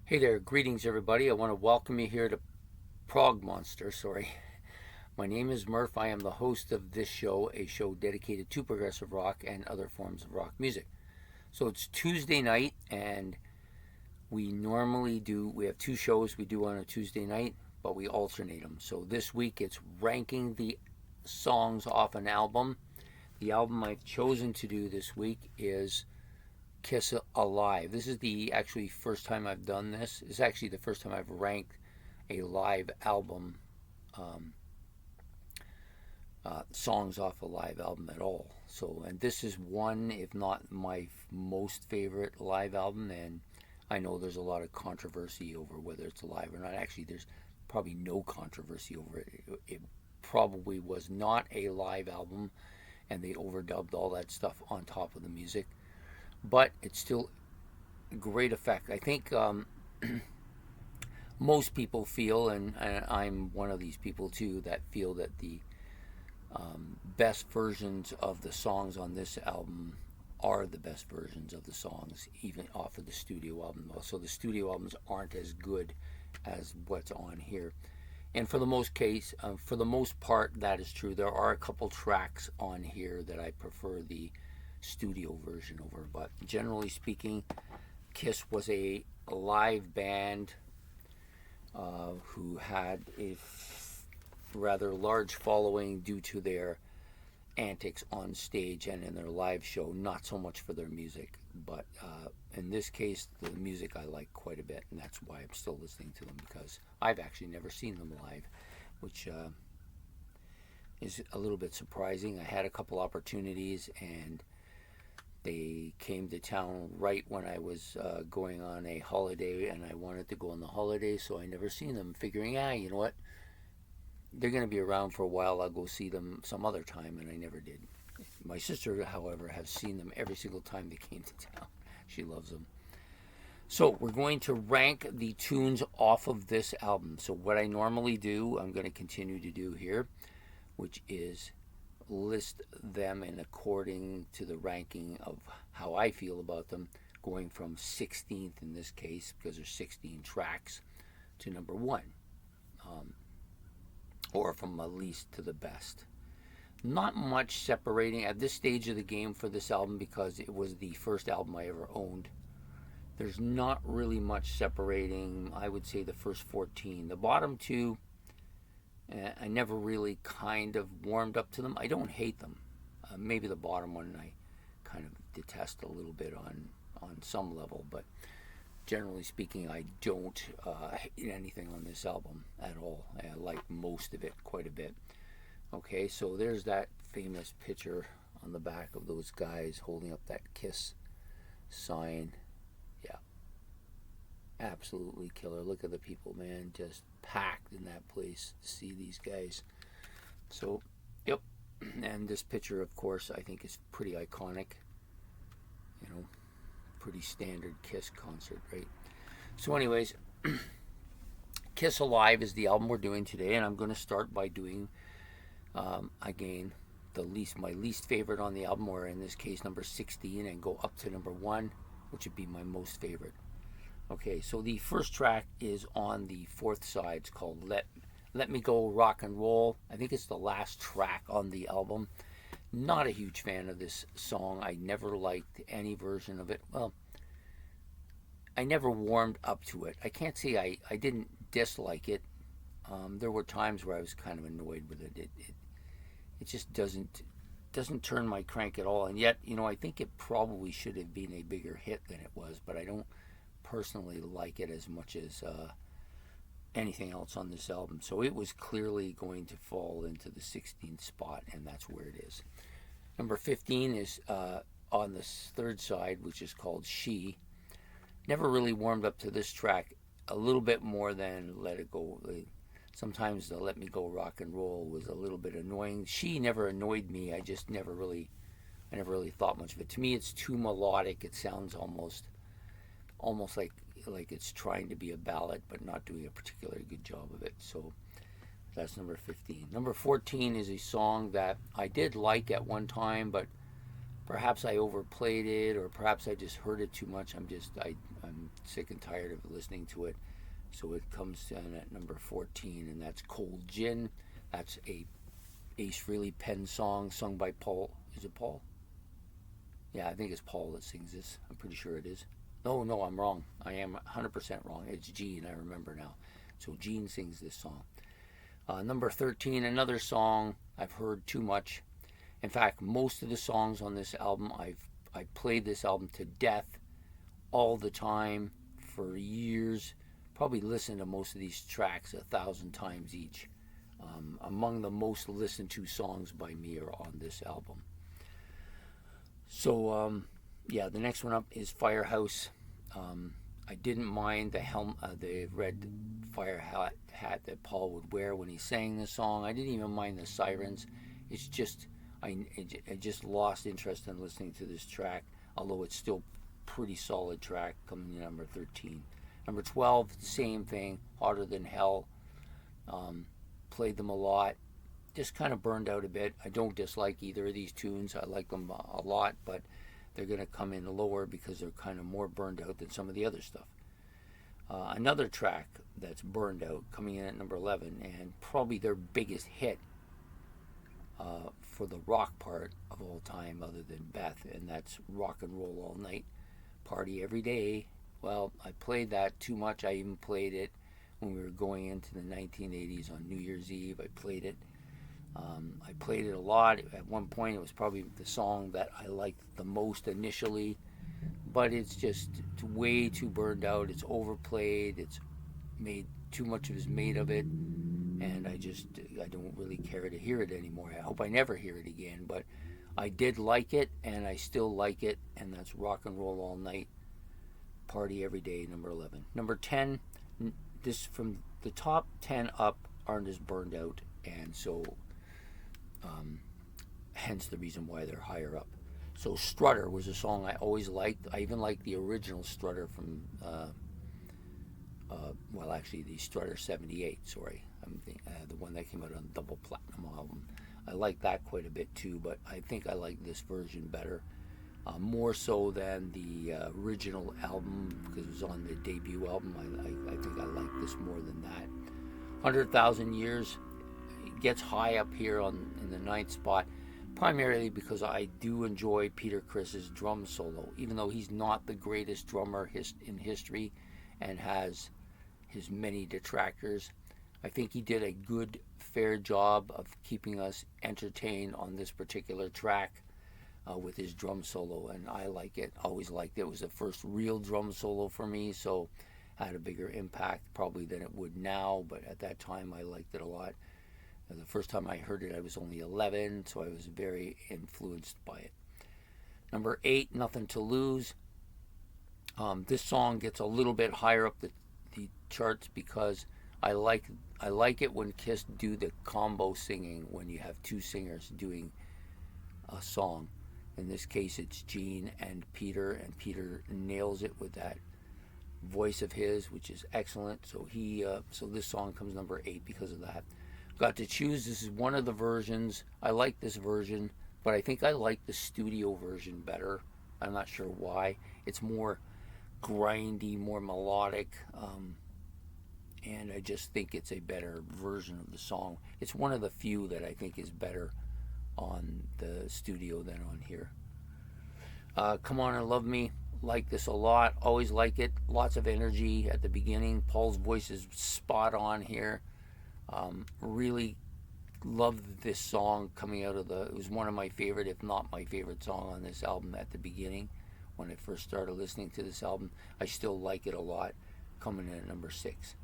Hey there, greetings everybody. I want to welcome you here to Prog Monster. My name is Murph. I am the host of this show, a show dedicated to progressive rock and other forms of rock music. So it's Tuesday night, and we have two shows we do on a Tuesday night, but we alternate them. So this week it's ranking the songs off an album. The album I've chosen to do this week is Kiss Alive. This is the actually first time I've done this. It's actually the first time I've ranked a live album, um, songs off a live album at all. So, and this is one, if not my most favorite live album. And I know there's a lot of controversy over whether it's live or not. Actually, there's probably no controversy over it. It probably was not a live album, and they overdubbed all that stuff on top of the music, but it's still a great effect. I think most people feel, and I'm one of these people too, that feel that the best versions of the songs on this album are the best versions of the songs, even off of the studio album. So the studio albums aren't as good as what's on here. And for the most part, that is true. There are a couple tracks on here that I prefer the studio version over, but generally speaking, Kiss was a live band who had a rather large following due to their antics on stage and in their live show, not so much for their music, but in this case, the music I like quite a bit, and that's why I'm still listening to them, because I've actually never seen them live, which is a little bit surprising. I had a couple opportunities, and they came to town right when I was going on a holiday, and I wanted to go on the holiday, so I never seen them, figuring, you know what, they're going to be around for a while. I'll go see them some other time, and I never did. My sister, however, has seen them every single time they came to town. She loves them. So we're going to rank the tunes off of this album. So what I normally do, I'm going to continue to do here, which is list them in according to the ranking of how I feel about them, going from 16th in this case, because there's 16 tracks, to number one. Or from the least to the best. Not much separating at this stage of the game for this album, because it was the first album I ever owned. There's not really much separating, I would say, the first 14. The bottom two, I never really kind of warmed up to them. I don't hate them. Maybe the bottom one I kind of detest a little bit on some level, but generally speaking, I don't hate anything on this album at all. I like most of it quite a bit. Okay, so there's that famous picture on the back of those guys holding up that Kiss sign. Yeah, absolutely killer. Look at the people, man, just packed in that place to see these guys. So, yep. And this picture, of course, I think is pretty iconic. You know, pretty standard Kiss concert, right? So anyways, Kiss Alive is the album we're doing today, and I'm going to start by doing, again, my least favorite on the album, or in this case number 16, and go up to number 1, which would be my most favorite. Okay, so the first track is on the fourth side. It's called Let Me Go Rock and Roll. I think it's the last track on the album. Not a huge fan of this song. I never liked any version of it. Well, I never warmed up to it. I can't say I didn't dislike it. There were times where I was kind of annoyed with it. It just doesn't turn my crank at all. And yet, I think it probably should have been a bigger hit than it was. But I don't personally like it as much as anything else on this album. So it was clearly going to fall into the 16th spot, and that's where it is. Number 15 is on the third side, which is called She. Never really warmed up to this track. A little bit more than Let It Go. Sometimes the Let Me Go Rock and Roll was a little bit annoying. She never annoyed me. I never really thought much of it. To me, it's too melodic. It sounds almost like it's trying to be a ballad, but not doing a particularly good job of it. So that's number 15. Number 14 is a song that I did like at one time, but perhaps I overplayed it, or perhaps I just heard it too much. I'm sick and tired of listening to it. So it comes in at number 14, and that's Cold Gin. That's a Ace Frehley pen song sung by Paul. Is it Paul? Yeah, I think it's Paul that sings this. I'm pretty sure it is. No, I'm wrong. I am 100% wrong. It's Gene, I remember now. So Gene sings this song. Number 13, another song I've heard too much. In fact, most of the songs on this album, I played this album to death all the time for years. Probably listened to most of these tracks 1,000 times each. Among the most listened to songs by me are on this album. So, yeah, the next one up is Firehouse. I didn't mind the red fire hat that Paul would wear when he sang the song. I didn't even mind the sirens. It's just I just lost interest in listening to this track, although it's still pretty solid track, coming in number 13. Number 12, same thing, Hotter Than Hell. Played them a lot. Just kind of burned out a bit. I don't dislike either of these tunes. I like them a lot, but they're going to come in lower because they're kind of more burned out than some of the other stuff. Another track that's burned out, coming in at number 11, and probably their biggest hit for the rock part of all time other than Beth, and that's Rock and Roll All Night, Party Every Day. Well, I played that too much. I even played it when we were going into the 1980s on New Year's Eve. I played it. I played it a lot. At one point, it was probably the song that I liked the most initially, but it's way too burned out. It's overplayed. It's made too much is made of it, and I don't really care to hear it anymore. I hope I never hear it again, but I did like it, and I still like it, and that's Rock and Roll All Night, Party Every Day, number 11. Number 10, this from the top 10 up aren't as burned out, and so hence the reason why they're higher up. So Strutter was a song I always liked. I even liked the original Strutter from the Strutter 78, the one that came out on the double platinum album. I like that quite a bit too, but I think I like this version better, more so than the original album, because it was on the debut album. I think I like this more than that. 100,000 Years gets high up here in the 9th spot, primarily because I do enjoy Peter Criss's drum solo, even though he's not the greatest drummer in history and has his many detractors. I think he did a good, fair job of keeping us entertained on this particular track with his drum solo, and I like it. Always liked it. It was the first real drum solo for me, so had a bigger impact probably than it would now, but at that time I liked it a lot. The first time I heard it, I was only 11, so I was very influenced by it. Number 8, Nothing to Lose. This song gets a little bit higher up the charts because I like it when Kiss do the combo singing, when you have two singers doing a song. In this case, it's Gene and Peter nails it with that voice of his, which is excellent. So this song comes number 8 because of that. Got to choose. This is one of the versions. I like this version, but I think I like the studio version better. I'm not sure why. It's more grindy, more melodic, and I just think it's a better version of the song. It's one of the few that I think is better on the studio than on here. Come On and Love Me. Like this a lot. Always like it. Lots of energy at the beginning. Paul's voice is spot on here. Really loved this song coming out of it was one of my favorite, if not my favorite song on this album at the beginning when I first started listening to this album. I still like it a lot, coming in at number 6.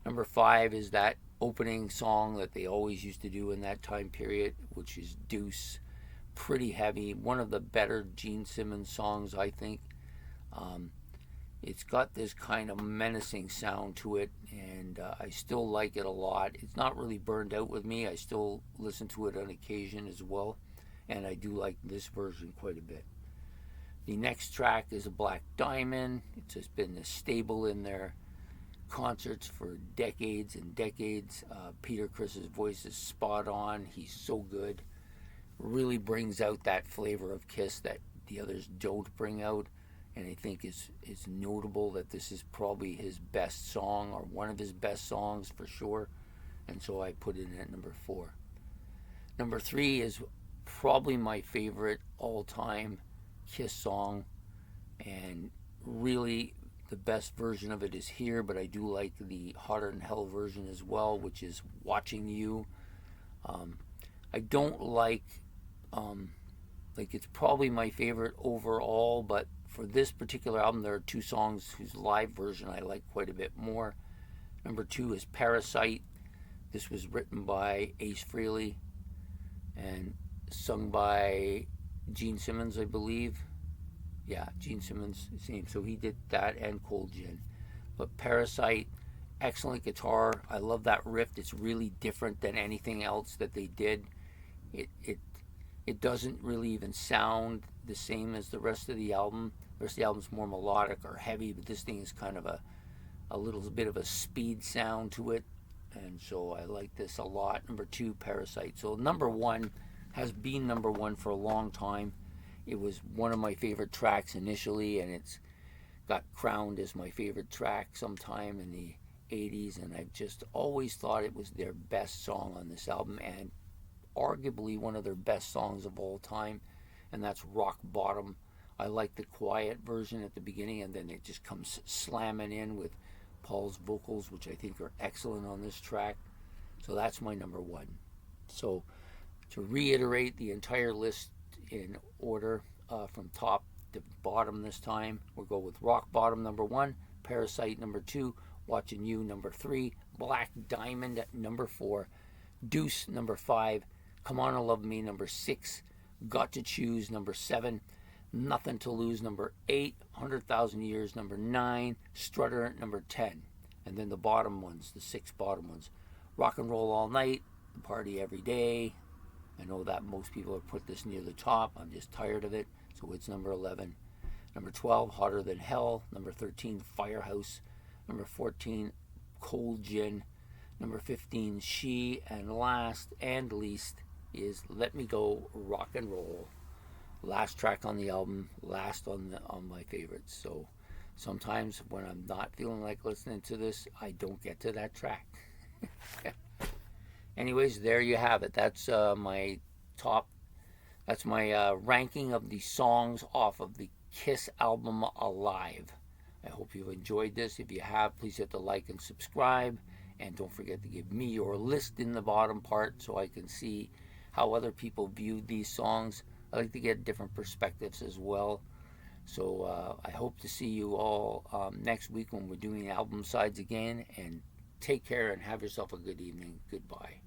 Number 5 is that opening song that they always used to do in that time period, which is Deuce. Pretty heavy. One of the better Gene Simmons songs, I think. It's got this kind of menacing sound to it, and I still like it a lot. It's not really burned out with me. I still listen to it on occasion as well, and I do like this version quite a bit. The next track is a Black Diamond. It's just been a staple in their concerts for decades and decades. Peter Criss's voice is spot on. He's so good. Really brings out that flavor of Kiss that the others don't bring out. and I think is notable that this is probably his best song, or one of his best songs for sure, and so I put it in at number 4. Number 3 is probably my favorite all-time Kiss song, and really the best version of it is here, but I do like the Hotter Than Hell version as well, which is Watching You. I don't like it's probably my favorite overall, but for this particular album there are 2 songs whose live version I like quite a bit more. Number 2 is Parasite. This was written by Ace Frehley and sung by Gene Simmons, I believe. Yeah, Gene Simmons, same. So he did that and Cold Gin. But Parasite, excellent guitar. I love that riff. It's really different than anything else that they did. It doesn't really even sound the same as the rest of the album. The rest of the album's more melodic or heavy, but this thing is kind of a little bit of a speed sound to it. And so I like this a lot. Number 2, Parasite. So number 1 has been number 1 for a long time. It was one of my favorite tracks initially, and it's got crowned as my favorite track sometime in the 80s, and I've just always thought it was their best song on this album, and arguably one of their best songs of all time, and that's Rock Bottom. I like the quiet version at the beginning, and then it just comes slamming in with Paul's vocals, which I think are excellent on this track. So that's my number 1. So to reiterate the entire list in order from top to bottom this time, we'll go with Rock Bottom number 1, Parasite number 2, Watching You number 3, Black Diamond at number 4, Deuce number 5, Come On and Love Me number 6, Got to Choose number 7, Nothing to Lose number 8, 100,000 Years number 9, Strutter at number 10. And then the bottom ones, the 6 bottom ones, Rock and Roll All Night, Party Every Day. I know that most people have put this near the top. I'm just tired of it, so it's number 11. Number 12, Hotter Than Hell. Number 13, Firehouse. Number 14, Cold Gin. Number 15, She. And last and least is Let Me Go, Rock and Roll. Last track on the album, last on my favorites. So sometimes when I'm not feeling like listening to this, I don't get to that track. Anyways, there you have it. That's my top. That's my ranking of the songs off of the Kiss album Alive. I hope you've enjoyed this. If you have, please hit the like and subscribe. And don't forget to give me your list in the bottom part so I can see how other people viewed these songs. I like to get different perspectives as well. So I hope to see you all next week when we're doing album sides again. And take care and have yourself a good evening. Goodbye.